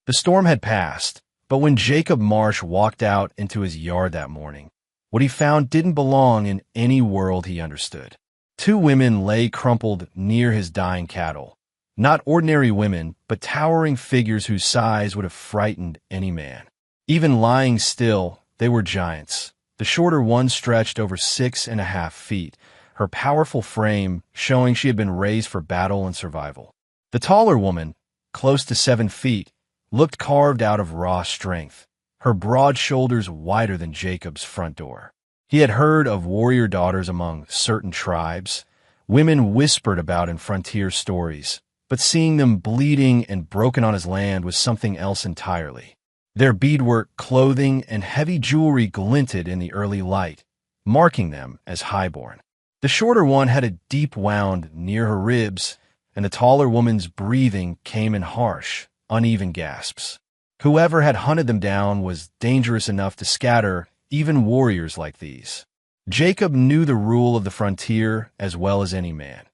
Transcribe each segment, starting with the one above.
The storm had passed, but when Jacob Marsh walked out into his yard that morning, what he found didn't belong in any world he understood. Two women lay crumpled near his dying cattle. Not ordinary women, but towering figures whose size would have frightened any man. Even lying still, they were giants. The shorter one stretched over 6.5 feet, her powerful frame showing she had been raised for battle and survival. The taller woman, close to 7 feet, looked carved out of raw strength, her broad shoulders wider than Jacob's front door. He had heard of warrior daughters among certain tribes, women whispered about in frontier stories, but seeing them bleeding and broken on his land was something else entirely. Their beadwork, clothing, and heavy jewelry glinted in the early light, marking them as highborn. The shorter one had a deep wound near her ribs, and the taller woman's breathing came in harsh, uneven gasps. Whoever had hunted them down was dangerous enough to scatter even warriors like these. Jacob knew the rule of the frontier as well as any man.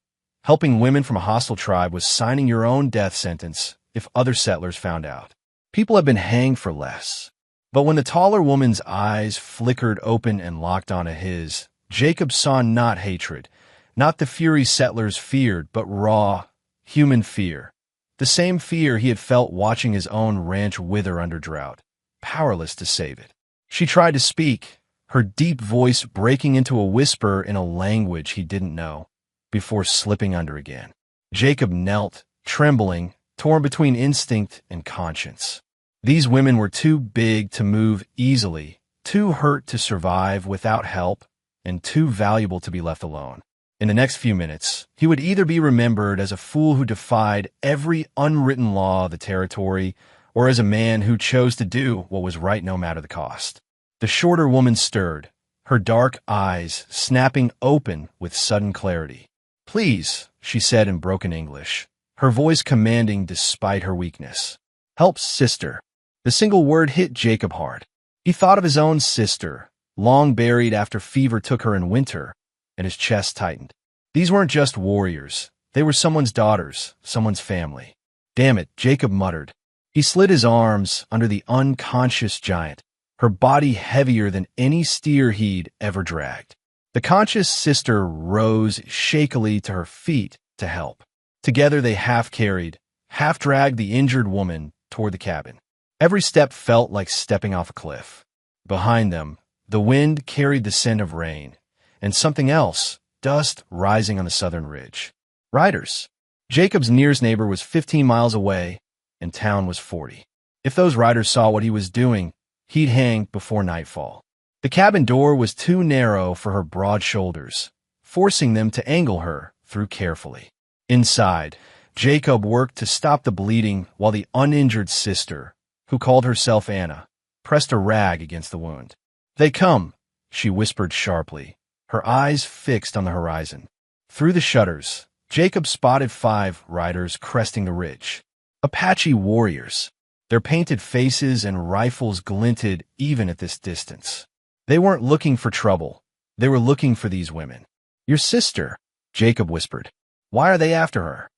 Helping women from a hostile tribe was signing your own death sentence if other settlers found out. People have been hanged for less. But when the taller woman's eyes flickered open and locked onto his, Jacob saw not hatred, not the fury settlers feared, but raw, human fear. The same fear he had felt watching his own ranch wither under drought, powerless to save it. She tried to speak, her deep voice breaking into a whisper in a language he didn't know, before slipping under again. Jacob knelt, trembling, torn between instinct and conscience. These women were too big to move easily, too hurt to survive without help, and too valuable to be left alone. In the next few minutes, he would either be remembered as a fool who defied every unwritten law of the territory, or as a man who chose to do what was right no matter the cost. The shorter woman stirred, her dark eyes snapping open with sudden clarity. "Please," she said in broken English, her voice commanding despite her weakness. "Help, sister." The single word hit Jacob hard. He thought of his own sister, long buried after fever took her in winter, and his chest tightened. These weren't just warriors. They were someone's daughters, someone's family. "Damn it," Jacob muttered. He slid his arms under the unconscious giant, her body heavier than any steer he'd ever dragged. The conscious sister rose shakily to her feet to help. Together they half-carried, half-dragged the injured woman toward the cabin. Every step felt like stepping off a cliff. Behind them, the wind carried the scent of rain, and something else, dust rising on the southern ridge. Riders. Jacob's nearest neighbor was 15 miles away, and town was 40. If those riders saw what he was doing, he'd hang before nightfall. The cabin door was too narrow for her broad shoulders, forcing them to angle her through carefully. Inside, Jacob worked to stop the bleeding while the uninjured sister, who called herself Anna, pressed a rag against the wound. "They come," she whispered sharply, her eyes fixed on the horizon. Through the shutters, Jacob spotted 5 riders cresting the ridge. Apache warriors. Their painted faces and rifles glinted even at this distance. They weren't looking for trouble. They were looking for these women. "Your sister," Jacob whispered. "Why are they after her?"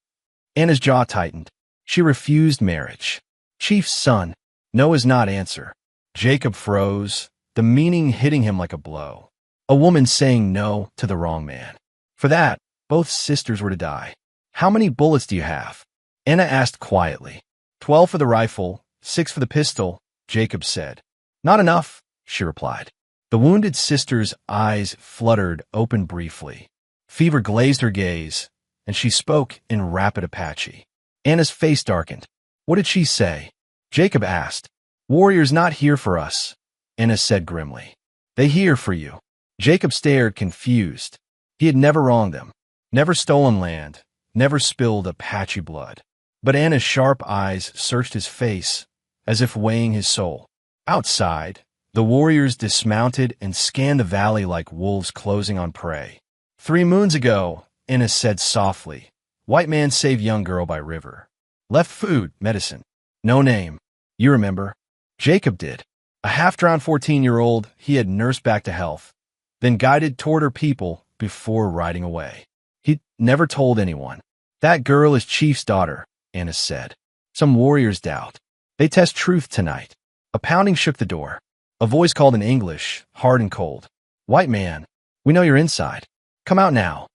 Anna's jaw tightened. She refused marriage. "Chief's son." Noah's not answer. Jacob froze, the meaning hitting him like a blow. A woman saying no to the wrong man. For that, both sisters were to die. "How many bullets do you have?" Anna asked quietly. 12 for the rifle, 6 for the pistol," Jacob said. "Not enough," she replied. The wounded sister's eyes fluttered open briefly. Fever glazed her gaze, and she spoke in rapid Apache. Anna's face darkened. "What did she say?" Jacob asked. "Warriors not here for us," Anna said grimly. "They here for you." Jacob stared confused. He had never wronged them, never stolen land, never spilled Apache blood. But Anna's sharp eyes searched his face, as if weighing his soul. Outside, the warriors dismounted and scanned the valley like wolves closing on prey. 3 moons ago," Anna said softly, "white man saved young girl by river. Left food, medicine. No name. You remember?" Jacob did. A half-drowned 14-year-old he had nursed back to health, then guided toward her people before riding away. He'd never told anyone. "That girl is Chief's daughter," Anna said. "Some warriors doubt." They test truth tonight. A pounding shook the door. A voice called in English, hard and cold. White man, we know you're inside. Come out now.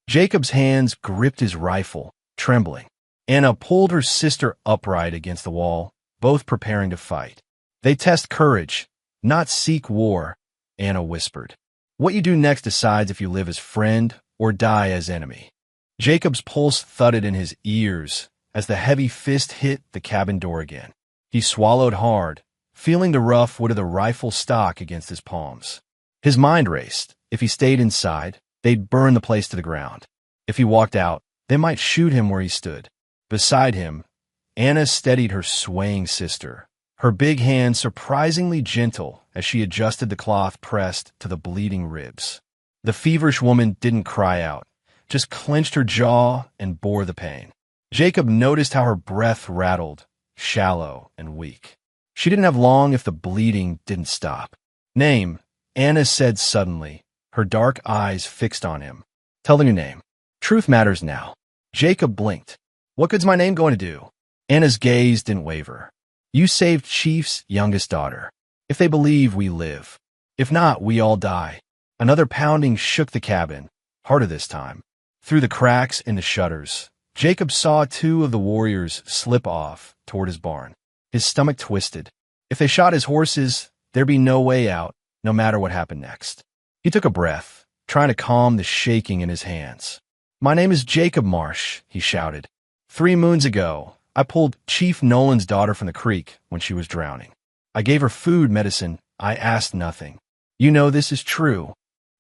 Jacob's hands gripped his rifle, trembling. Anna pulled her sister upright against the wall, both preparing to fight. They test courage, not seek war, Anna whispered. What you do next decides if you live as friend or die as enemy. Jacob's pulse thudded in his ears as the heavy fist hit the cabin door again. He swallowed hard, feeling the rough wood of the rifle stock against his palms. His mind raced. If he stayed inside, they'd burn the place to the ground. If he walked out, they might shoot him where he stood. Beside him, Anna steadied her swaying sister, her big hand surprisingly gentle as she adjusted the cloth pressed to the bleeding ribs. The feverish woman didn't cry out, just clenched her jaw and bore the pain. Jacob noticed how her breath rattled, shallow and weak. She didn't have long if the bleeding didn't stop. Name, Anna said suddenly, her dark eyes fixed on him. Tell them your name. Truth matters now. Jacob blinked. What good's my name going to do? Anna's gaze didn't waver. You saved Chief's youngest daughter. If they believe, we live. If not, we all die. Another pounding shook the cabin, harder this time. Through the cracks in the shutters, Jacob saw two of the warriors slip off toward his barn. His stomach twisted. If they shot his horses, there'd be no way out, no matter what happened next. He took a breath, trying to calm the shaking in his hands. My name is Jacob Marsh, he shouted. 3 moons ago, I pulled Chief Nolan's daughter from the creek when she was drowning. I gave her food, medicine. I asked nothing. You know this is true.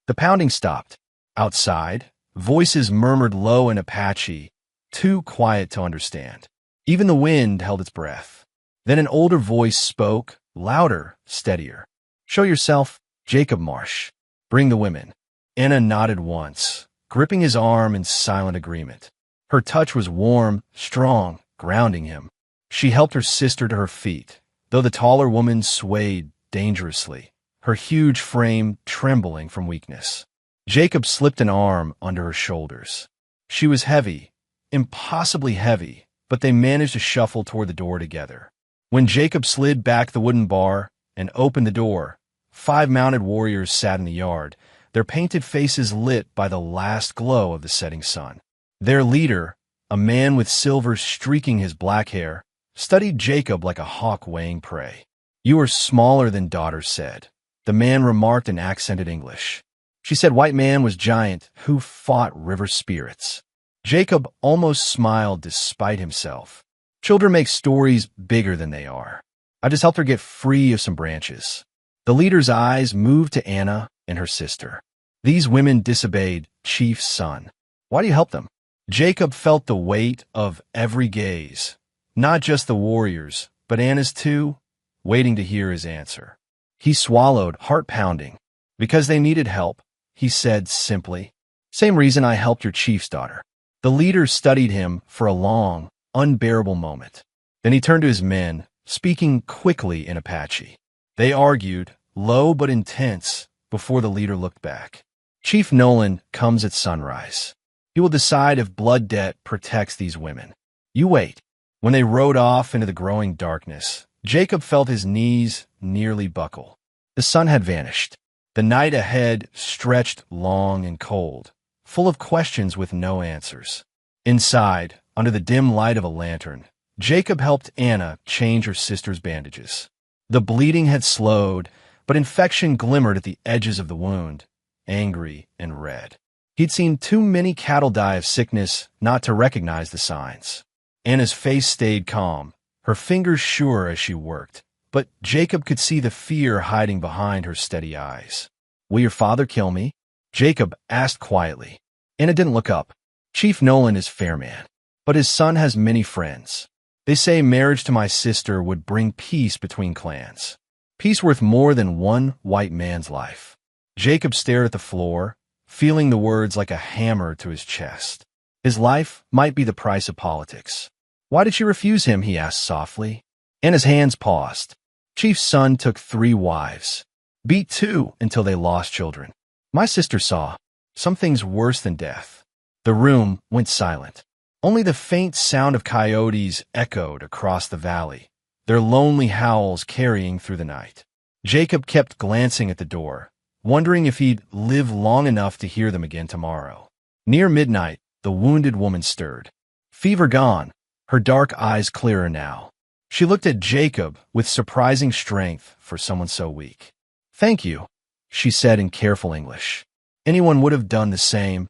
The pounding stopped. Outside, voices murmured low in Apache, too quiet to understand. Even the wind held its breath. Then an older voice spoke, louder, steadier. Show yourself, Jacob Marsh. Bring the women. Anna nodded once, gripping his arm in silent agreement. Her touch was warm, strong, grounding him. She helped her sister to her feet, though the taller woman swayed dangerously, her huge frame trembling from weakness. Jacob slipped an arm under her shoulders. She was heavy, impossibly heavy, but they managed to shuffle toward the door together. When Jacob slid back the wooden bar and opened the door, 5 mounted warriors sat in the yard, their painted faces lit by the last glow of the setting sun. Their leader, a man with silver streaking his black hair, studied Jacob like a hawk weighing prey. You are smaller than daughter said. The man remarked in accented English. She said white man was giant who fought river spirits. Jacob almost smiled despite himself. Children make stories bigger than they are. I just helped her get free of some branches. The leader's eyes moved to Anna and her sister. These women disobeyed Chief's son. Why do you help them? Jacob felt the weight of every gaze, not just the warriors, but Anna's too, waiting to hear his answer. He swallowed, heart pounding. Because they needed help, he said simply. Same reason I helped your chief's daughter. The leader studied him for a long, unbearable moment. Then he turned to his men, speaking quickly in Apache. They argued, low but intense, before the leader looked back. Chief Nolan comes at sunrise. He will decide if blood debt protects these women. You wait. When they rode off into the growing darkness, Jacob felt his knees nearly buckle. The sun had vanished. The night ahead stretched long and cold, full of questions with no answers. Inside, under the dim light of a lantern, Jacob helped Anna change her sister's bandages. The bleeding had slowed, but infection glimmered at the edges of the wound, angry and red. He'd seen too many cattle die of sickness not to recognize the signs. Anna's face stayed calm, her fingers sure as she worked, but Jacob could see the fear hiding behind her steady eyes. Will your father kill me? Jacob asked quietly. Anna didn't look up. Chief Nolan is fair man, but his son has many friends. They say marriage to my sister would bring peace between clans. Peace worth more than one white man's life. Jacob stared at the floor, feeling the words like a hammer to his chest. His life might be the price of politics. Why did she refuse him? He asked softly. Anna's hands paused. Chief's son took 3 wives, beat 2 until they lost children. My sister saw some things worse than death. The room went silent. Only the faint sound of coyotes echoed across the valley, their lonely howls carrying through the night. Jacob kept glancing at the door, wondering if he'd live long enough to hear them again tomorrow. Near midnight, the wounded woman stirred. Fever gone, her dark eyes clearer now. She looked at Jacob with surprising strength for someone so weak. "Thank you," she said in careful English. "Anyone would have done the same,"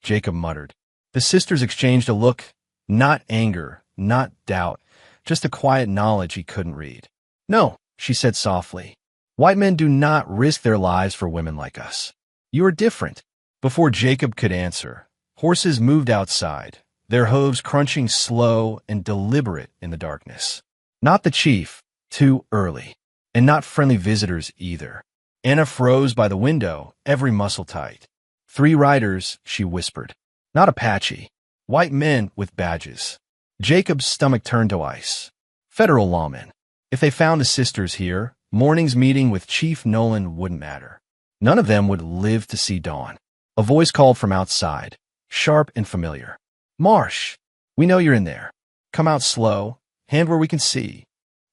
Jacob muttered. The sisters exchanged a look, not anger, not doubt, just a quiet knowledge he couldn't read. "No," she said softly. "White men do not risk their lives for women like us. You are different." Before Jacob could answer, horses moved outside, their hooves crunching slow and deliberate in the darkness. Not the chief, too early, and not friendly visitors either. Anna froze by the window, every muscle tight. "3 riders," she whispered. "Not Apache. White men with badges." Jacob's stomach turned to ice. Federal lawmen. If they found the sisters here, morning's meeting with Chief Nolan wouldn't matter. None of them would live to see dawn. A voice called from outside, sharp and familiar. "Marsh, we know you're in there. Come out slow, hand where we can see."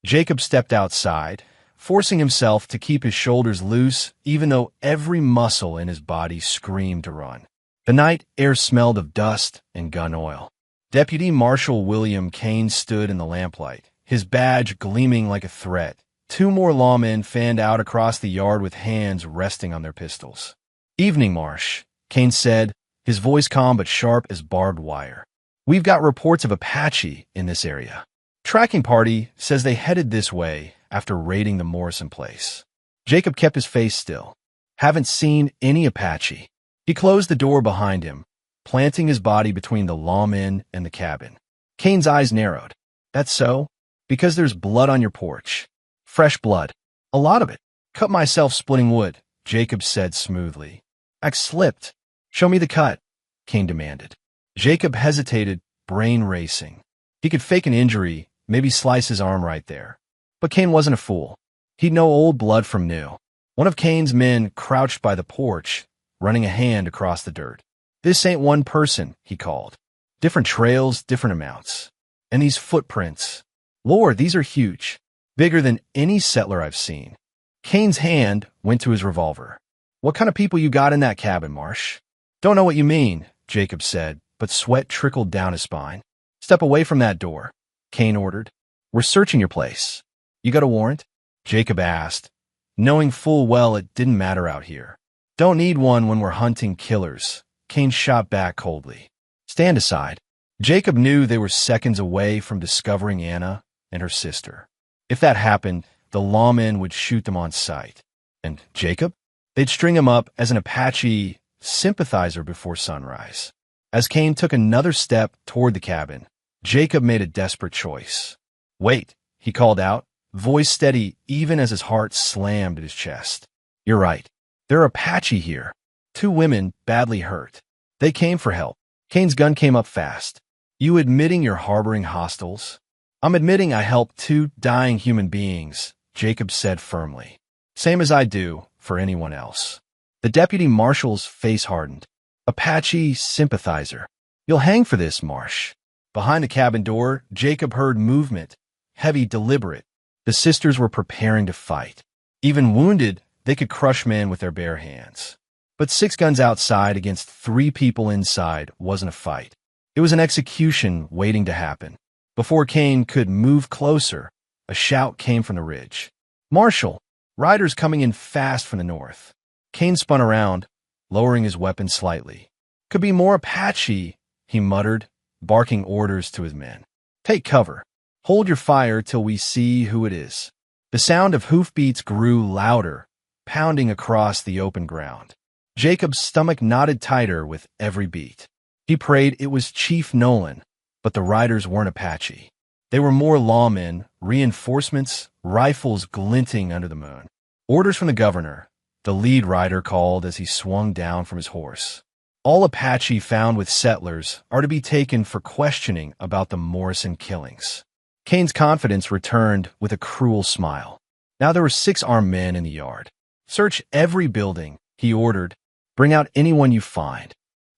Jacob stepped outside, forcing himself to keep his shoulders loose even though every muscle in his body screamed to run. The night air smelled of dust and gun oil. Deputy Marshal William Kane stood in the lamplight, his badge gleaming like a threat. 2 more lawmen fanned out across the yard with hands resting on their pistols. "Evening, Marsh," Kane said, his voice calm but sharp as barbed wire. "We've got reports of Apache in this area. Tracking party says they headed this way after raiding the Morrison place." Jacob kept his face still. "Haven't seen any Apache." He closed the door behind him, planting his body between the lawmen and the cabin. Kane's eyes narrowed. "That's so? Because there's blood on your porch. Fresh blood. A lot of it. Cut myself splitting wood," Jacob said smoothly. "I slipped. Show me the cut," Kane demanded. Jacob hesitated, brain racing. He could fake an injury, maybe slice his arm right there. But Kane wasn't a fool. He'd know old blood from new. One of Kane's men crouched by the porch, running a hand across the dirt. "This ain't one person," he called. "Different trails, different amounts. And these footprints. Lord, these are huge. Bigger than any settler I've seen." Kane's hand went to his revolver. "What kind of people you got in that cabin, Marsh?" "Don't know what you mean," Jacob said, but sweat trickled down his spine. "Step away from that door," Kane ordered. "We're searching your place." "You got a warrant?" Jacob asked, knowing full well it didn't matter out here. "Don't need one when we're hunting killers," Kane shot back coldly. "Stand aside." Jacob knew they were seconds away from discovering Anna and her sister. If that happened, the lawmen would shoot them on sight. And Jacob? They'd string him up as an Apache sympathizer before sunrise. As Kane took another step toward the cabin, Jacob made a desperate choice. "Wait," he called out, voice steady even as his heart slammed at his chest. "You're right. There are Apache here. 2 women badly hurt. They came for help." Kane's gun came up fast. "You admitting you're harboring hostiles?" "I'm admitting I helped 2 dying human beings," Jacob said firmly. "Same as I do for anyone else." The deputy marshal's face hardened. "Apache sympathizer. You'll hang for this, Marsh." Behind the cabin door, Jacob heard movement, heavy, deliberate. The sisters were preparing to fight. Even wounded, they could crush men with their bare hands. But 6 guns outside against 3 people inside wasn't a fight. It was an execution waiting to happen. Before Kane could move closer, a shout came from the ridge. "Marshal, riders coming in fast from the north." Kane spun around, lowering his weapon slightly. "Could be more Apache," he muttered, barking orders to his men. "Take cover. Hold your fire till we see who it is." The sound of hoofbeats grew louder, pounding across the open ground. Jacob's stomach knotted tighter with every beat. He prayed it was Chief Nolan, but the riders weren't Apache. They were more lawmen, reinforcements, rifles glinting under the moon. "Orders from the governor," the lead rider called as he swung down from his horse. "All Apache found with settlers are to be taken for questioning about the Morrison killings." Kane's confidence returned with a cruel smile. Now there were 6 armed men in the yard. "Search every building," he ordered. "Bring out anyone you find."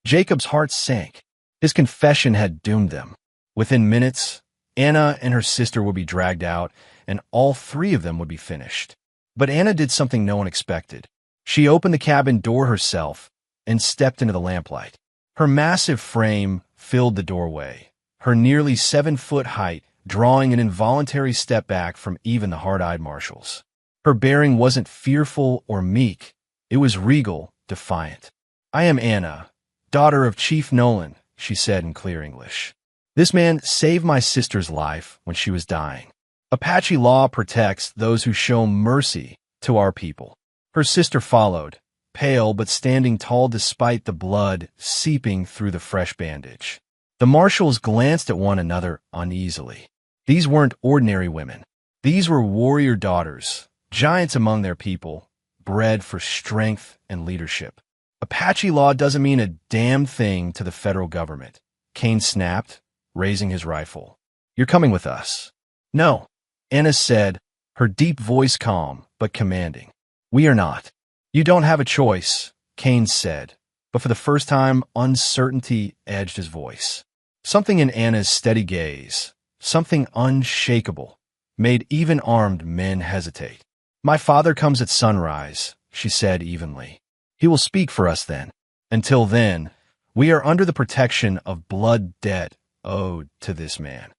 Jacob's heart sank. His confession had doomed them. Within minutes, Anna and her sister would be dragged out, and all three of them would be finished. But Anna did something no one expected. She opened the cabin door herself and stepped into the lamplight. Her massive frame filled the doorway, her nearly 7-foot height drawing an involuntary step back from even the hard-eyed marshals. Her bearing wasn't fearful or meek. It was regal, defiant. "I am Anna, daughter of Chief Nolan," she said in clear English. "This man saved my sister's life when she was dying. Apache law protects those who show mercy to our people." Her sister followed, pale but standing tall despite the blood seeping through the fresh bandage. The marshals glanced at one another uneasily. These weren't ordinary women. These were warrior daughters, giants among their people, bred for strength and leadership. "Apache law doesn't mean a damn thing to the federal government," Kane snapped, raising his rifle. "You're coming with us." "No," Anna said, her deep voice calm but commanding. "We are not." "You don't have a choice," Kane said, but for the first time uncertainty edged his voice. Something in Anna's steady gaze, something unshakable, made even armed men hesitate. "My father comes at sunrise," she said evenly. "He will speak for us then. Until then, we are under the protection of blood debt owed to this man."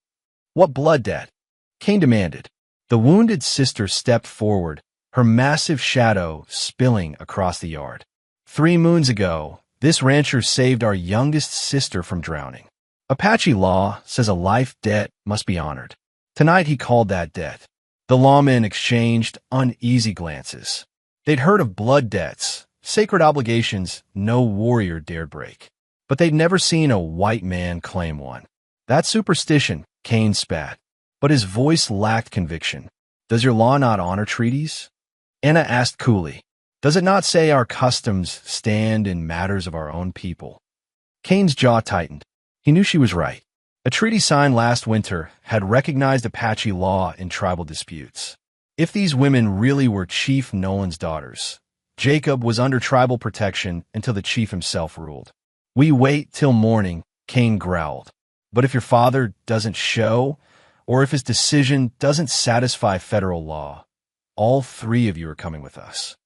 "What blood debt?" Kane demanded. The wounded sister stepped forward, her massive shadow spilling across the yard. "3 moons ago, this rancher saved our youngest sister from drowning. Apache law says a life debt must be honored. Tonight he called that debt." The lawmen exchanged uneasy glances. They'd heard of blood debts, sacred obligations no warrior dared break. But they'd never seen a white man claim one. "That's superstition," Kane spat. But his voice lacked conviction. "Does your law not honor treaties?" Anna asked coolly. "Does it not say our customs stand in matters of our own people?" Kane's jaw tightened. He knew she was right. A treaty signed last winter had recognized Apache law in tribal disputes. If these women really were Chief Nolan's daughters, Jacob was under tribal protection until the chief himself ruled. "We wait till morning," Kane growled. "But if your father doesn't show, or if his decision doesn't satisfy federal law, all 3 of you are coming with us."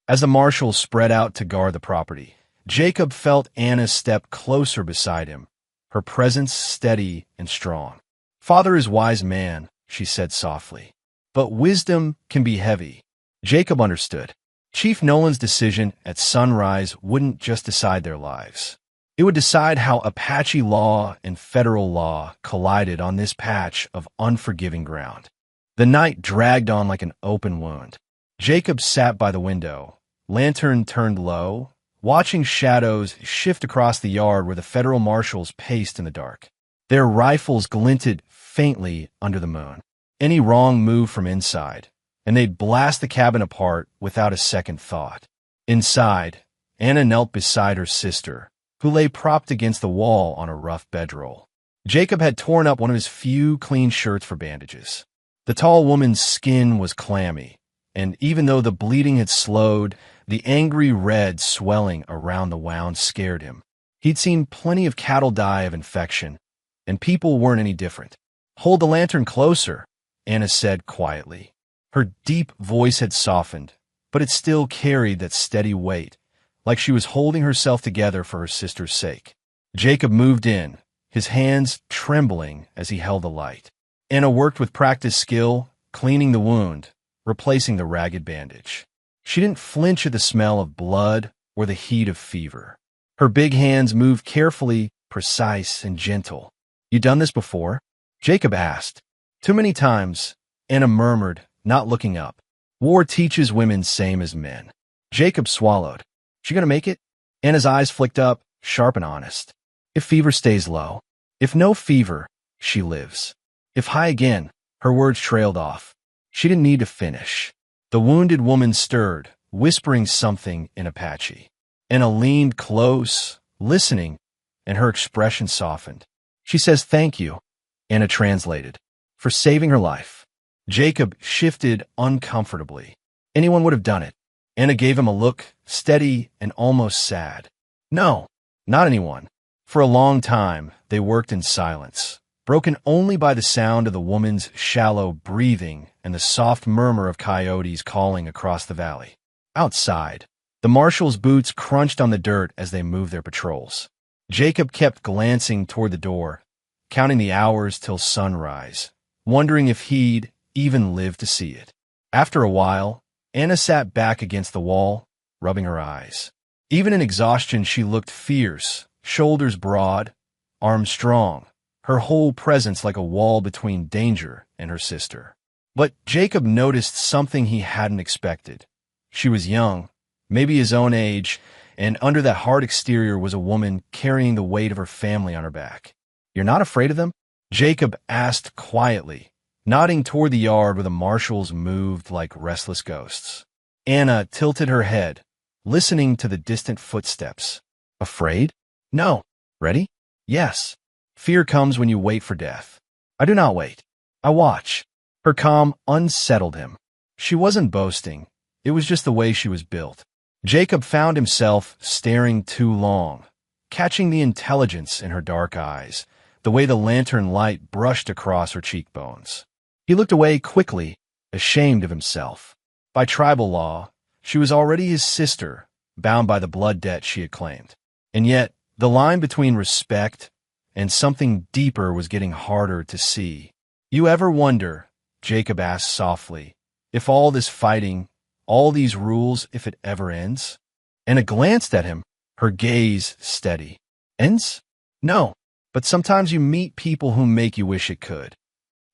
As the marshals spread out to guard the property, Jacob felt Anna's step closer beside him, her presence steady and strong. "Father is wise man," she said softly. "But wisdom can be heavy." Jacob understood. Chief Nolan's decision at sunrise wouldn't just decide their lives. It would decide how Apache law and federal law collided on this patch of unforgiving ground. The night dragged on like an open wound. Jacob sat by the window, lantern turned low, watching shadows shift across the yard where the federal marshals paced in the dark. Their rifles glinted faintly under the moon. Any wrong move from inside, and they'd blast the cabin apart without a second thought. Inside, Anna knelt beside her sister, who lay propped against the wall on a rough bedroll. Jacob had torn up one of his few clean shirts for bandages. The tall woman's skin was clammy, and even though the bleeding had slowed, the angry red swelling around the wound scared him. He'd seen plenty of cattle die of infection, and people weren't any different. "Hold the lantern closer," Anna said quietly. Her deep voice had softened, but it still carried that steady weight, like she was holding herself together for her sister's sake. Jacob moved in, his hands trembling as he held the light. Anna worked with practiced skill, cleaning the wound, replacing the ragged bandage. She didn't flinch at the smell of blood or the heat of fever. Her big hands moved carefully, precise and gentle. "You done this before?" Jacob asked. "Too many times," Anna murmured, not looking up. "War teaches women same as men." Jacob swallowed. "She gonna make it?" Anna's eyes flicked up, sharp and honest. "If fever stays low. If no fever, she lives. If high again," her words trailed off. She didn't need to finish. The wounded woman stirred, whispering something in Apache. Anna leaned close, listening, and her expression softened. "She says thank you," Anna translated, "for saving her life." Jacob shifted uncomfortably. Anyone would have done it. Anna gave him a look, steady and almost sad. "No, not anyone." For a long time, they worked in silence, broken only by the sound of the woman's shallow breathing and the soft murmur of coyotes calling across the valley. Outside, the marshals' boots crunched on the dirt as they moved their patrols. Jacob kept glancing toward the door, counting the hours till sunrise, wondering if he'd even live to see it. After a while, Anna sat back against the wall, rubbing her eyes. Even in exhaustion, she looked fierce, shoulders broad, arms strong, her whole presence like a wall between danger and her sister. But Jacob noticed something he hadn't expected. She was young, maybe his own age, and under that hard exterior was a woman carrying the weight of her family on her back. "You're not afraid of them?" Jacob asked quietly, nodding toward the yard where the marshals moved like restless ghosts. Anna tilted her head, listening to the distant footsteps. "Afraid? No. Ready? Yes. Fear comes when you wait for death. I do not wait. I watch." Her calm unsettled him. She wasn't boasting. It was just the way she was built. Jacob found himself staring too long, catching the intelligence in her dark eyes, the way the lantern light brushed across her cheekbones. He looked away quickly, ashamed of himself. By tribal law, she was already his sister, bound by the blood debt she had claimed. And yet, the line between respect and something deeper was getting harder to see. "You ever wonder," Jacob asked softly, "if all this fighting, all these rules, if it ever ends?" Anna glanced at him, her gaze steady. "Ends? No, but sometimes you meet people who make you wish it could."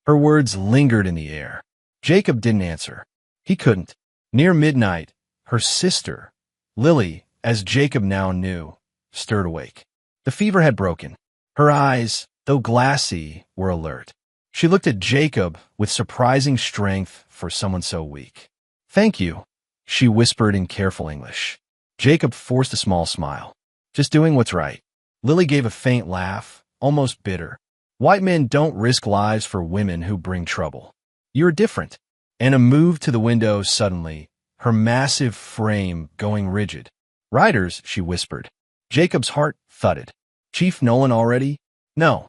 Her words lingered in the air. Jacob didn't answer. He couldn't. Near midnight, her sister, Lily, as Jacob now knew, stirred awake. The fever had broken. Her eyes, though glassy, were alert. She looked at Jacob with surprising strength for someone so weak. "Thank you," she whispered in careful English. Jacob forced a small smile. "Just doing what's right." Lily gave a faint laugh, almost bitter. "White men don't risk lives for women who bring trouble. You're different." Anna moved to the window suddenly, her massive frame going rigid. "Riders," she whispered. Jacob's heart thudded. "Chief Nolan already?" "No,"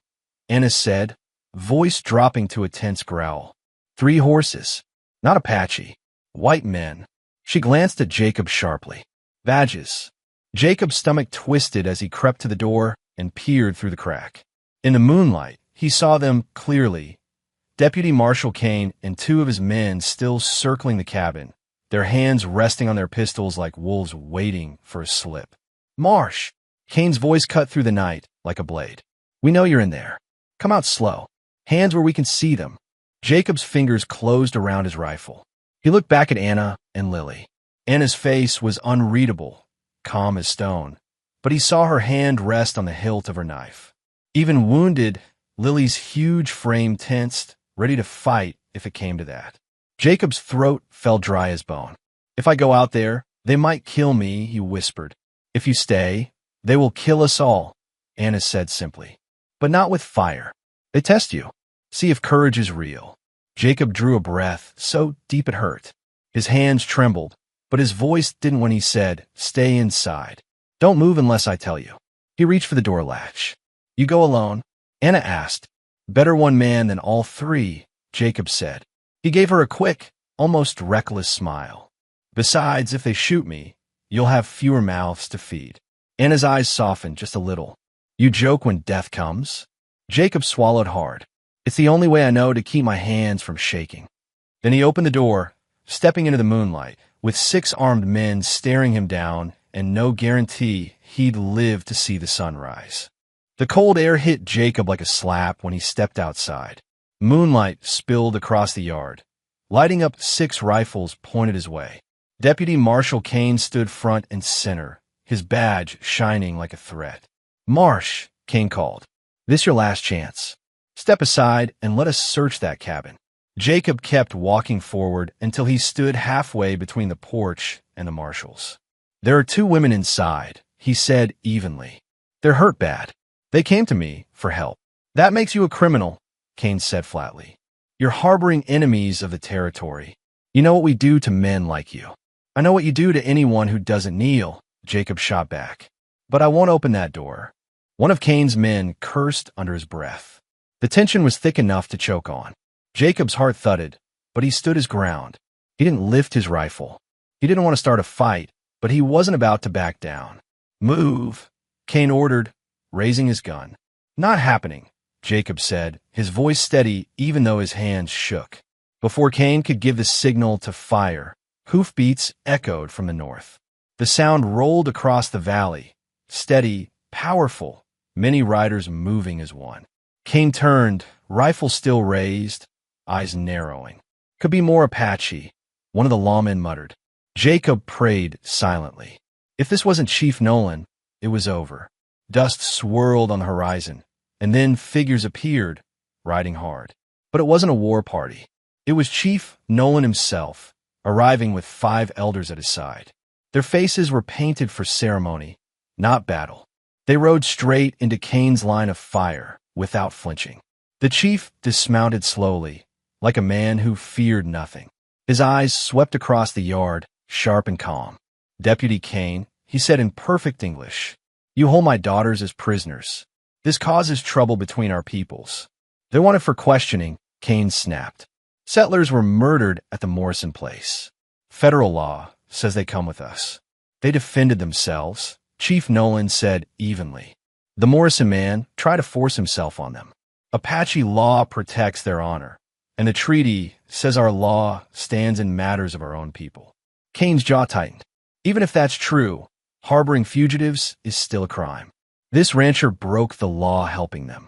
Anna said, voice dropping to a tense growl. "3 horses. Not Apache. White men." She glanced at Jacob sharply. "Badges." Jacob's stomach twisted as he crept to the door and peered through the crack. In the moonlight, he saw them clearly. Deputy Marshal Kane and 2 of his men still circling the cabin, their hands resting on their pistols like wolves waiting for a slip. "Marsh!" Kane's voice cut through the night like a blade. "We know you're in there. Come out slow. Hands where we can see them." Jacob's fingers closed around his rifle. He looked back at Anna and Lily. Anna's face was unreadable, calm as stone, but he saw her hand rest on the hilt of her knife. Even wounded, Lily's huge frame tensed, ready to fight if it came to that. Jacob's throat fell dry as bone. "If I go out there, they might kill me," he whispered. "If you stay, they will kill us all," Anna said simply. "But not with fire. They test you. See if courage is real." Jacob drew a breath so deep it hurt. His hands trembled, but his voice didn't when he said, "Stay inside. Don't move unless I tell you." He reached for the door latch. "You go alone?" Anna asked. "Better one man than all 3, Jacob said. He gave her a quick, almost reckless smile. "Besides, if they shoot me, you'll have fewer mouths to feed." Anna's eyes softened just a little. "You joke when death comes?" Jacob swallowed hard. "It's the only way I know to keep my hands from shaking." Then he opened the door, stepping into the moonlight, with 6 armed men staring him down and no guarantee he'd live to see the sunrise. The cold air hit Jacob like a slap when he stepped outside. Moonlight spilled across the yard, lighting up 6 rifles pointed his way. Deputy Marshal Kane stood front and center, his badge shining like a threat. "Marsh," Kane called. "This your last chance. Step aside and let us search that cabin." Jacob kept walking forward until he stood halfway between the porch and the marshals. "There are 2 women inside," he said evenly. "They're hurt bad. They came to me for help." "That makes you a criminal," Kane said flatly. "You're harboring enemies of the territory. You know what we do to men like you." "I know what you do to anyone who doesn't kneel," Jacob shot back. "But I won't open that door." One of Kane's men cursed under his breath. The tension was thick enough to choke on. Jacob's heart thudded, but he stood his ground. He didn't lift his rifle. He didn't want to start a fight, but he wasn't about to back down. "Move," Cain ordered, raising his gun. "Not happening," Jacob said, his voice steady even though his hands shook. Before Cain could give the signal to fire, hoofbeats echoed from the north. The sound rolled across the valley, steady, powerful, many riders moving as one. Cain turned, rifle still raised, eyes narrowing. "Could be more Apache," one of the lawmen muttered. Jacob prayed silently. If this wasn't Chief Nolan, it was over. Dust swirled on the horizon, and then figures appeared, riding hard. But it wasn't a war party. It was Chief Nolan himself, arriving with 5 elders at his side. Their faces were painted for ceremony, not battle. They rode straight into Cain's line of fire, without flinching. The chief dismounted slowly, like a man who feared nothing. His eyes swept across the yard, sharp and calm. "Deputy Cain," he said in perfect English, "you hold my daughters as prisoners. This causes trouble between our peoples." "They're wanted for questioning," Cain snapped. "Settlers were murdered at the Morrison place. Federal law says they come with us." "They defended themselves," Chief Nolan said evenly. "The Morrison man tried to force himself on them. Apache law protects their honor, and the treaty says our law stands in matters of our own people." Cain's jaw tightened. Even if that's true, harboring fugitives is still a crime. This rancher broke the law helping them.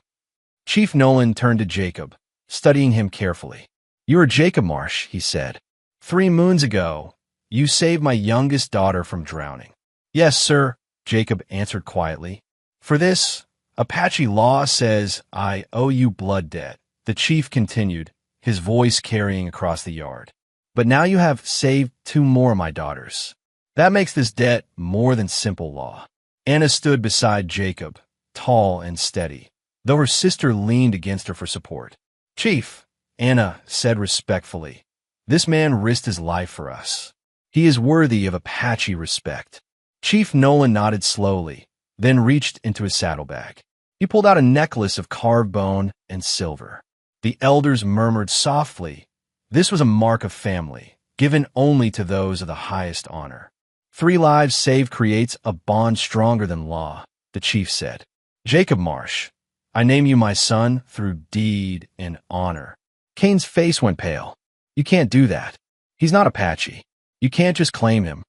Chief Nolan turned to Jacob, studying him carefully. "You are Jacob Marsh," he said. 3 moons ago, you saved my youngest daughter from drowning." "Yes, sir," Jacob answered quietly. "For this, Apache law says I owe you blood debt," the chief continued, his voice carrying across the yard. "But now you have saved 2 more of my daughters. That makes this debt more than simple law." Anna stood beside Jacob, tall and steady, though her sister leaned against her for support. "Chief," Anna said respectfully, "this man risked his life for us. He is worthy of Apache respect." Chief Nolan nodded slowly, then reached into his saddlebag. He pulled out a necklace of carved bone and silver. The elders murmured softly. This was a mark of family, given only to those of the highest honor. 3 lives saved creates a bond stronger than law, the chief said. "Jacob Marsh, I name you my son through deed and honor." Cain's face went pale. "You can't do that. He's not Apache. You can't just claim him."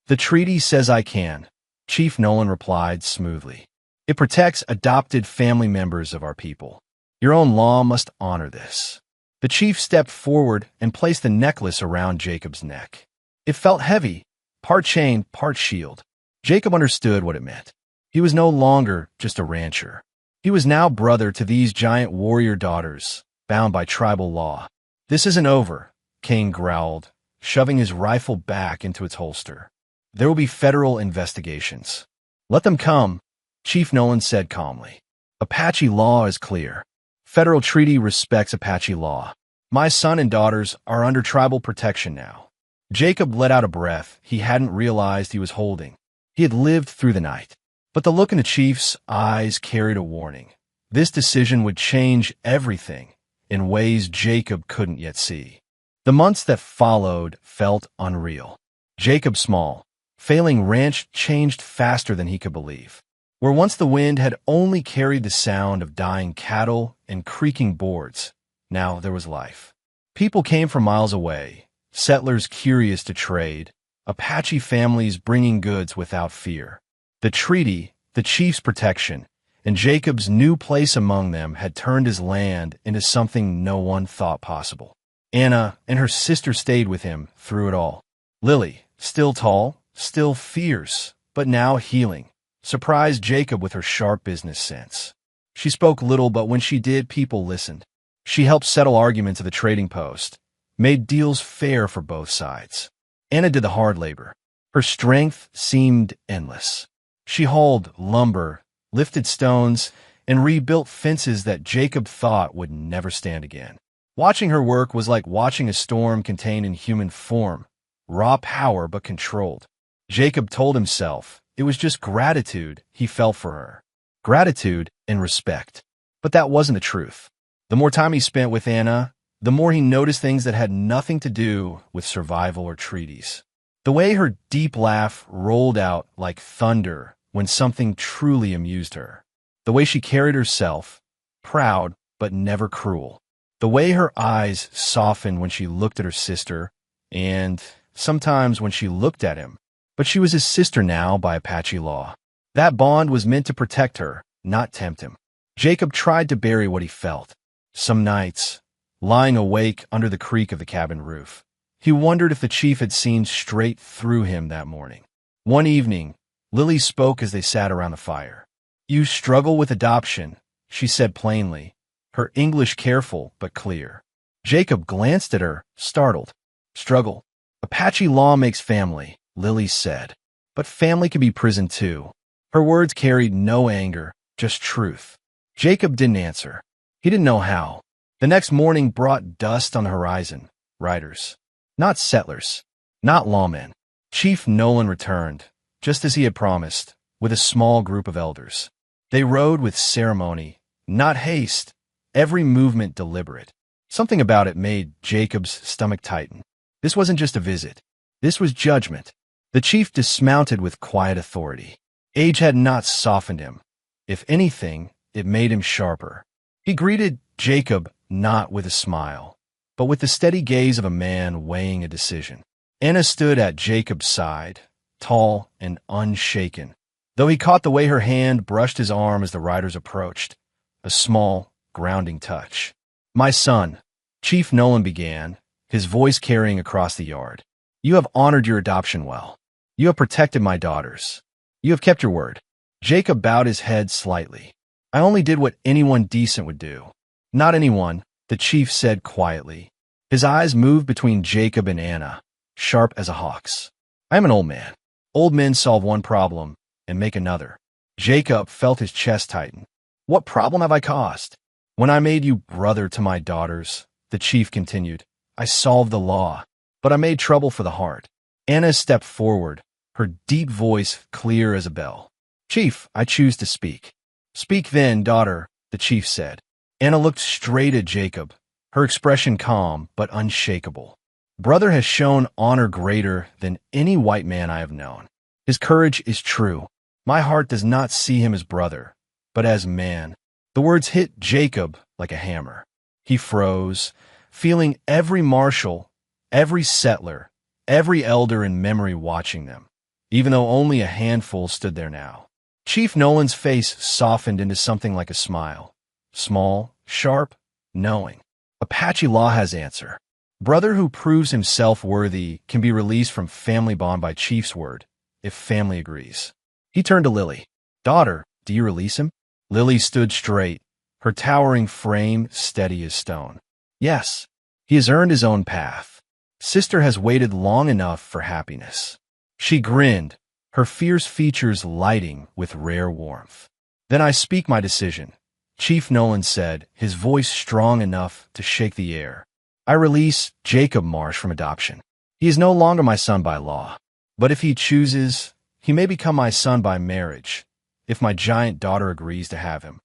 "The treaty says I can," Chief Nolan replied smoothly. "It protects adopted family members of our people. Your own law must honor this." The chief stepped forward and placed the necklace around Jacob's neck. It felt heavy, part chain, part shield. Jacob understood what it meant. He was no longer just a rancher. He was now brother to these giant warrior daughters, bound by tribal law. "This isn't over," Cain growled, shoving his rifle back into its holster. "There will be federal investigations." "Let them come," Chief Nolan said calmly. "Apache law is clear. Federal treaty respects Apache law. My son and daughters are under tribal protection now." Jacob let out a breath he hadn't realized he was holding. He had lived through the night. But the look in the chief's eyes carried a warning. This decision would change everything in ways Jacob couldn't yet see. The months that followed felt unreal. Jacob's small, failing ranch changed faster than he could believe. Where once the wind had only carried the sound of dying cattle and creaking boards, now there was life. People came from miles away, settlers curious to trade, Apache families bringing goods without fear. The treaty, the chief's protection, and Jacob's new place among them had turned his land into something no one thought possible. Anna and her sister stayed with him through it all. Lily, still tall, still fierce, but now healing, surprised Jacob with her sharp business sense. She spoke little, but when she did, people listened. She helped settle arguments at the trading post, made deals fair for both sides. Anna did the hard labor. Her strength seemed endless. She hauled lumber, lifted stones, and rebuilt fences that Jacob thought would never stand again. Watching her work was like watching a storm contained in human form, raw power but controlled. Jacob told himself it was just gratitude he felt for her. Gratitude and respect. But that wasn't the truth. The more time he spent with Anna, the more he noticed things that had nothing to do with survival or treaties. The way her deep laugh rolled out like thunder when something truly amused her. The way she carried herself, proud but never cruel. The way her eyes softened when she looked at her sister, and sometimes when she looked at him. But she was his sister now by Apache law. That bond was meant to protect her, not tempt him. Jacob tried to bury what he felt. Some nights, lying awake under the creak of the cabin roof, he wondered if the chief had seen straight through him that morning. One evening, Lily spoke as they sat around the fire. "You struggle with adoption," she said plainly, her English careful but clear. Jacob glanced at her, startled. "Struggle. Apache law makes family," Lily said. "But family can be prison too." Her words carried no anger, just truth. Jacob didn't answer. He didn't know how. The next morning brought dust on the horizon. Riders. Not settlers. Not lawmen. Chief Nolan returned, just as he had promised, with a small group of elders. They rode with ceremony, not haste, every movement deliberate. Something about it made Jacob's stomach tighten. This wasn't just a visit. This was judgment. The chief dismounted with quiet authority. Age had not softened him. If anything, it made him sharper. He greeted Jacob not with a smile, but with the steady gaze of a man weighing a decision. Anna stood at Jacob's side, tall and unshaken, though he caught the way her hand brushed his arm as the riders approached, a small, grounding touch. "My son," Chief Nolan began, his voice carrying across the yard, "you have honored your adoption well. You have protected my daughters. You have kept your word." Jacob bowed his head slightly. "I only did what anyone decent would do." "Not anyone," the chief said quietly. His eyes moved between Jacob and Anna, sharp as a hawk's. "I am an old man. Old men solve one problem and make another." Jacob felt his chest tighten. "What problem have I caused?" "When I made you brother to my daughters," the chief continued, "I solved the law, but I made trouble for the heart." Anna stepped forward, her deep voice clear as a bell. "Chief, I choose to speak." "Speak then, daughter," the chief said. Anna looked straight at Jacob, her expression calm but unshakable. "Brother has shown honor greater than any white man I have known. His courage is true. My heart does not see him as brother, but as man." The words hit Jacob like a hammer. He froze, feeling every marshal, every settler, every elder in memory watching them, even though only a handful stood there now. Chief Nolan's face softened into something like a smile. Small, sharp, knowing. Apache law has answer. Brother who proves himself worthy can be released from family bond by chief's word, if family agrees. He turned to Lily. "Daughter, do you release him?" Lily stood straight, her towering frame steady as stone. "Yes, he has earned his own path. Sister has waited long enough for happiness." She grinned, her fierce features lighting with rare warmth. "Then I speak my decision," Chief Nolan said, his voice strong enough to shake the air. "I release Jacob Marsh from adoption. He is no longer my son by law. But if he chooses, he may become my son by marriage, if my giant daughter agrees to have him."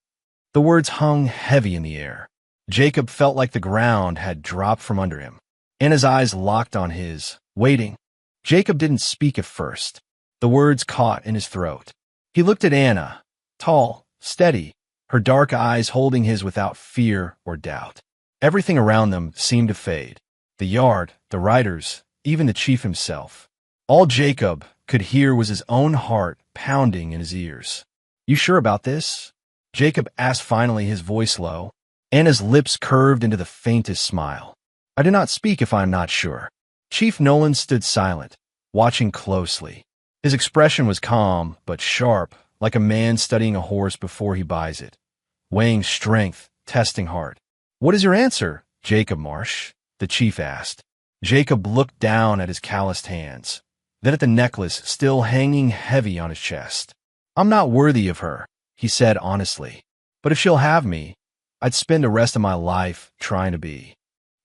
The words hung heavy in the air. Jacob felt like the ground had dropped from under him. Anna's eyes locked on his, waiting. Jacob didn't speak at first. The words caught in his throat. He looked at Anna, tall, steady, her dark eyes holding his without fear or doubt. Everything around them seemed to fade. The yard, the riders, even the chief himself. All Jacob could hear was his own heart pounding in his ears. "You sure about this?" Jacob asked finally, his voice low. Anna's lips curved into the faintest smile. "I do not speak if I am not sure." Chief Nolan stood silent, watching closely. His expression was calm but sharp, like a man studying a horse before he buys it, weighing strength, testing heart. "What is your answer, Jacob Marsh?" the chief asked. Jacob looked down at his calloused hands, then at the necklace still hanging heavy on his chest. "I'm not worthy of her," he said honestly. "But if she'll have me, I'd spend the rest of my life trying to be."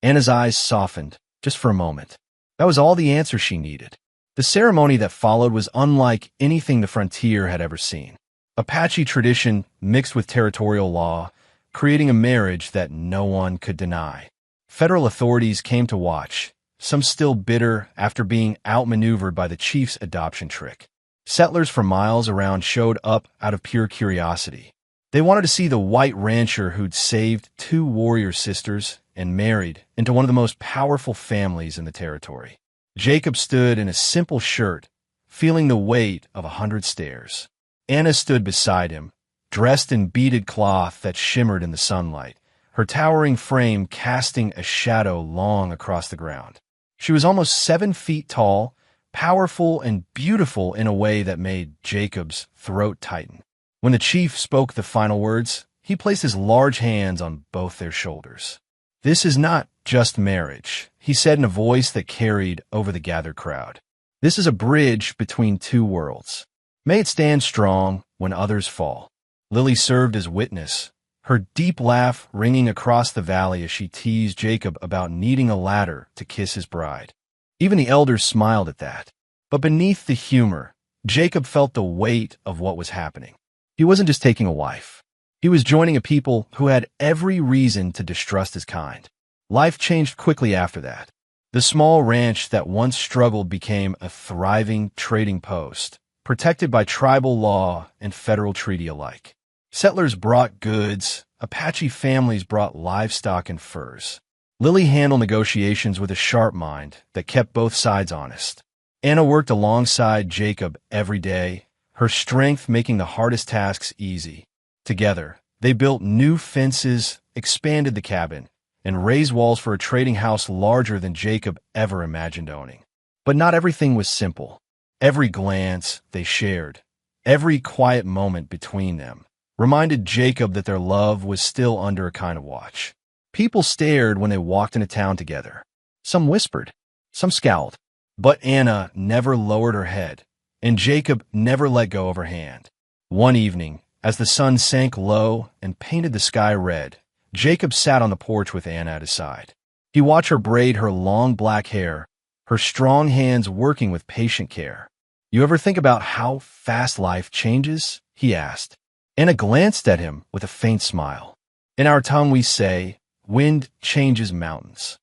Anna's eyes softened, just for a moment. That was all the answer she needed. The ceremony that followed was unlike anything the frontier had ever seen. Apache tradition mixed with territorial law, creating a marriage that no one could deny. Federal authorities came to watch, some still bitter after being outmaneuvered by the chief's adoption trick. Settlers for miles around showed up out of pure curiosity. They wanted to see the white rancher who'd saved two warrior sisters and married into one of the most powerful families in the territory. Jacob stood in a simple shirt, feeling the weight of 100 stares. Anna stood beside him, dressed in beaded cloth that shimmered in the sunlight, her towering frame casting a shadow long across the ground. She was almost 7 feet tall, powerful and beautiful in a way that made Jacob's throat tighten. When the chief spoke the final words, he placed his large hands on both their shoulders. "This is not just marriage," he said in a voice that carried over the gathered crowd. "This is a bridge between two worlds. May it stand strong when others fall." Lily served as witness, her deep laugh ringing across the valley as she teased Jacob about needing a ladder to kiss his bride. Even the elders smiled at that. But beneath the humor, Jacob felt the weight of what was happening. He wasn't just taking a wife. He was joining a people who had every reason to distrust his kind. Life changed quickly after that. The small ranch that once struggled became a thriving trading post, protected by tribal law and federal treaty alike. Settlers brought goods, Apache families brought livestock and furs. Lily handled negotiations with a sharp mind that kept both sides honest. Anna worked alongside Jacob every day, her strength making the hardest tasks easy. Together, they built new fences, expanded the cabin, and raised walls for a trading house larger than Jacob ever imagined owning. But not everything was simple. Every glance they shared, every quiet moment between them, reminded Jacob that their love was still under a kind of watch. People stared when they walked into town together. Some whispered, some scowled. But Anna never lowered her head, and Jacob never let go of her hand. One evening, as the sun sank low and painted the sky red, Jacob sat on the porch with Anna at his side. He watched her braid her long black hair, her strong hands working with patient care. "You ever think about how fast life changes?" he asked. Anna glanced at him with a faint smile. "In our tongue we say, wind changes mountains.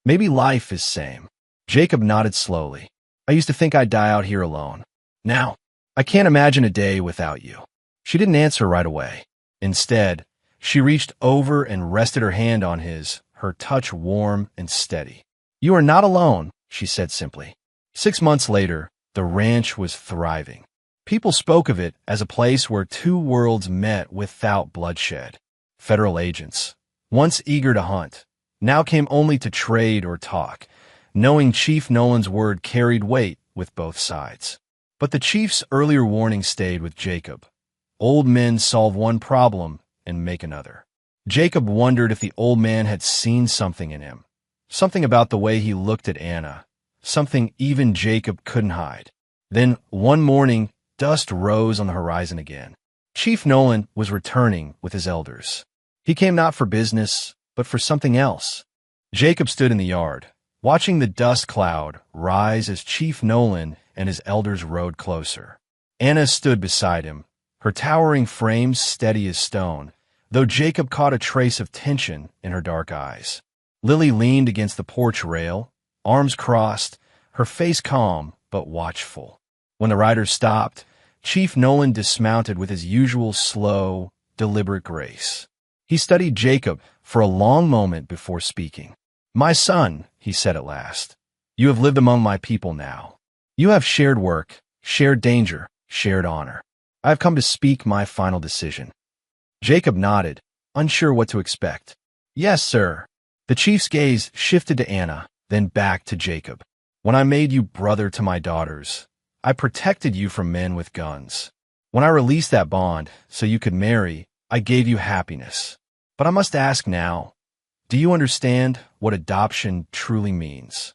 Maybe life is same." Jacob nodded slowly. "I used to think I'd die out here alone. Now, I can't imagine a day without you." She didn't answer right away. Instead, she reached over and rested her hand on his, her touch warm and steady. "You are not alone," she said simply. 6 months later, the ranch was thriving. People spoke of it as a place where two worlds met without bloodshed. Federal agents, once eager to hunt, now came only to trade or talk, knowing Chief Nolan's word carried weight with both sides. But the chief's earlier warning stayed with Jacob. Old men solve one problem and make another. Jacob wondered if the old man had seen something in him, something about the way he looked at Anna, something even Jacob couldn't hide. Then, one morning, dust rose on the horizon again. Chief Nolan was returning with his elders. He came not for business, but for something else. Jacob stood in the yard, watching the dust cloud rise as Chief Nolan and his elders rode closer. Anna stood beside him, her towering frame steady as stone, though Jacob caught a trace of tension in her dark eyes. Lily leaned against the porch rail, arms crossed, her face calm but watchful. When the riders stopped, Chief Nolan dismounted with his usual slow, deliberate grace. He studied Jacob for a long moment before speaking. "My son," he said at last, "you have lived among my people now. You have shared work, shared danger, shared honor. I have come to speak my final decision." Jacob nodded, unsure what to expect. "Yes, sir." The chief's gaze shifted to Anna, then back to Jacob. "When I made you brother to my daughters, I protected you from men with guns. When I released that bond so you could marry, I gave you happiness. But I must ask now, do you understand what adoption truly means?"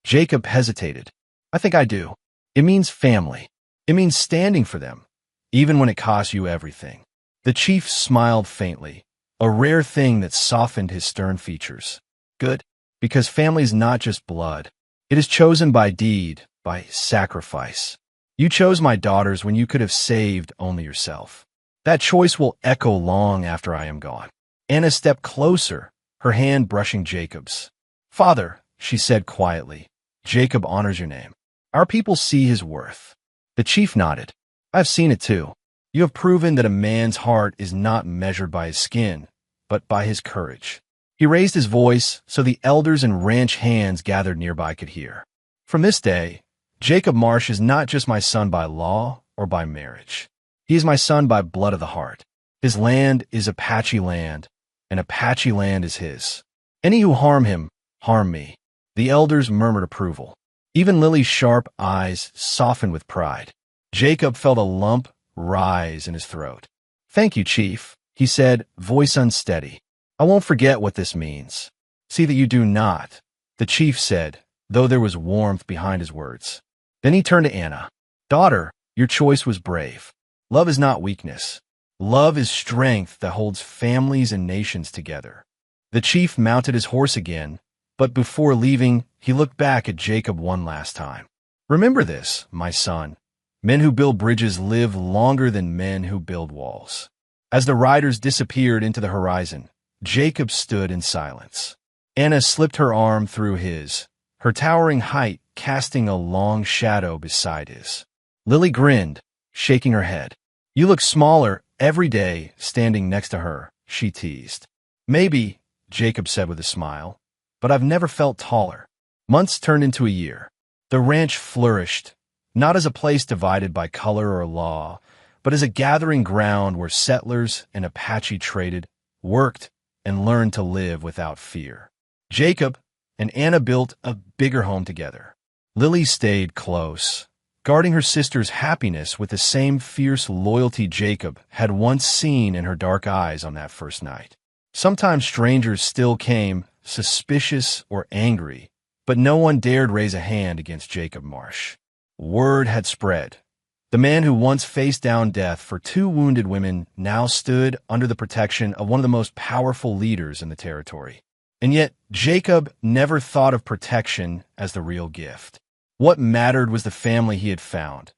Jacob hesitated. "I think I do. It means family. It means standing for them, even when it costs you everything." The chief smiled faintly, a rare thing that softened his stern features. "Good, because family is not just blood. It is chosen by deed, by sacrifice. You chose my daughters when you could have saved only yourself. That choice will echo long after I am gone. Anna stepped closer, her hand brushing Jacob's. "Father," she said quietly, "Jacob honors your name. Our people see his worth." The chief nodded. "I've seen it too. You have proven that a man's heart is not measured by his skin, but by his courage." He raised his voice so the elders and ranch hands gathered nearby could hear. "From this day, Jacob Marsh is not just my son by law or by marriage. He is my son by blood of the heart. His land is Apache land, and Apache land is his. Any who harm him, harm me." The elders murmured approval. Even Lily's sharp eyes softened with pride. Jacob felt a lump rise in his throat. "Thank you, Chief," he said, voice unsteady. "I won't forget what this means." "See that you do not," the chief said, though there was warmth behind his words. Then he turned to Anna. "Daughter, your choice was brave. Love is not weakness. Love is strength that holds families and nations together." The chief mounted his horse again, but before leaving, he looked back at Jacob one last time. "Remember this, my son. Men who build bridges live longer than men who build walls." As the riders disappeared into the horizon, Jacob stood in silence. Anna slipped her arm through his, her towering height casting a long shadow beside his. Lily grinned, shaking her head. "You look smaller every day standing next to her," she teased. "Maybe," Jacob said with a smile, "but I've never felt taller." Months turned into a year. The ranch flourished, not as a place divided by color or law, but as a gathering ground where settlers and Apache traded, worked, and learned to live without fear. Jacob and Anna built a bigger home together. Lily stayed close, guarding her sister's happiness with the same fierce loyalty Jacob had once seen in her dark eyes on that first night. Sometimes strangers still came, suspicious or angry, but no one dared raise a hand against Jacob Marsh. Word had spread. The man who once faced down death for 2 wounded women now stood under the protection of one of the most powerful leaders in the territory. And yet, Jacob never thought of protection as the real gift. What mattered was the family he had found,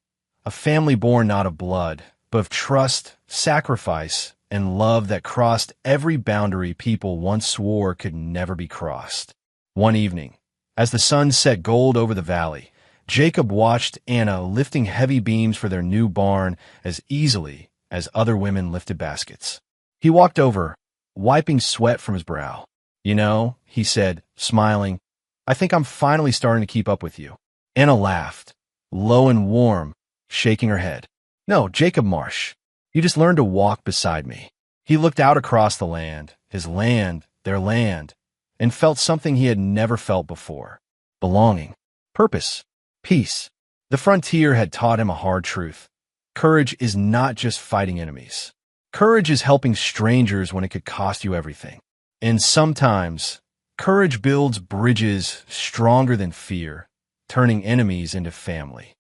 a family born not of blood, but of trust, sacrifice, and love that crossed every boundary people once swore could never be crossed. One evening, as the sun set gold over the valley, Jacob watched Anna lifting heavy beams for their new barn as easily as other women lifted baskets. He walked over, wiping sweat from his brow. "You know," he said, smiling, "I think I'm finally starting to keep up with you." Anna laughed, low and warm, shaking her head. "No, Jacob Marsh, you just learned to walk beside me." He looked out across the land, his land, their land, and felt something he had never felt before. Belonging, purpose, peace. The frontier had taught him a hard truth. Courage is not just fighting enemies. Courage is helping strangers when it could cost you everything. And sometimes, courage builds bridges stronger than fear, turning enemies into family.